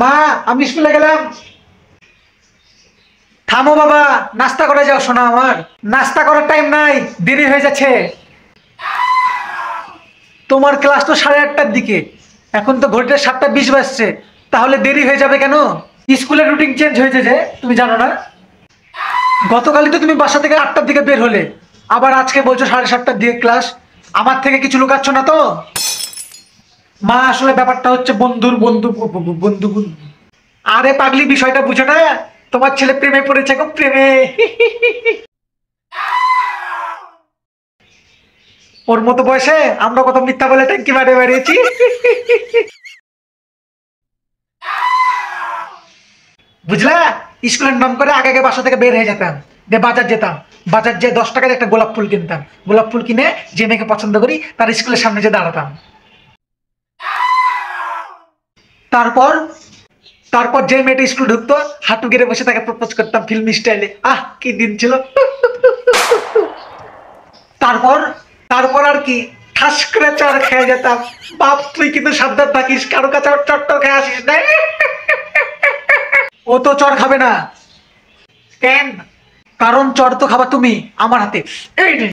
মা, আমি স্কুলে গেলাম। থামো বাবা, নাস্তা করে যাও শোনা আমার। নাস্তা করার টাইম নাই, দেরি হয়ে যাচ্ছে। তোমার ক্লাস তো 8:30টার দিকে, এখন তো ঘড়িতে 7:20 বাজছে, তাহলে দেরি হয়ে যাবে কেন? স্কুলের রুটিন চেঞ্জ হয়েছে যে, তুমি জানো না? গতকালই তো তুমি বাসা থেকে 8টার দিকে বের হলে, আবার আজকে বলছো 7:30টার দিকে ক্লাস। আমার থেকে কিছু লুকাচ্ছ না তো? মা, আসলে ব্যাপারটা হচ্ছে বন্ধুর বন্ধু বন্ধু বন্ধু। আরে পাগলি, বিষয়টা বুঝো না? তোমার ছেলে প্রেমে পড়েছে গো, প্রেমে। ওর মতো বয়সে আমরা কত মিথ্যা বলে ট্যাঙ্কি মারে বেরিয়েছি। বুঝলা? স্কুলের নাম করে আগে আগে বাসা থেকে বের হয়ে যেতাম, দিয়ে বাজার যেতাম। বাজার যেয়ে 10 টাকার একটা গোলাপ ফুল কিনতাম। গোলাপ ফুল কিনে যে মেয়েকে পছন্দ করি তার স্কুলের সামনে যে দাঁড়াতাম। তারপর তারপর যে মেয়েটা স্কুল ঢুকতো, হাঁটু গেড়ে বসে তাকে প্রপোজ করতাম ফিল্মি স্টাইলে। আহ, কি দিন ছিল। তারপর তারপর আর কি, ঠাস করে চড় খেয়ে যেতাম। বাপ, তুই কিন্তু সাবধান থাকিস, কারো কাছে আবার চট্টর খেয়ে আসিস না। ও তো চড় খাবে না। কেন? কারণ চড় তো খাবা তুমি আমার হাতে। এই নে।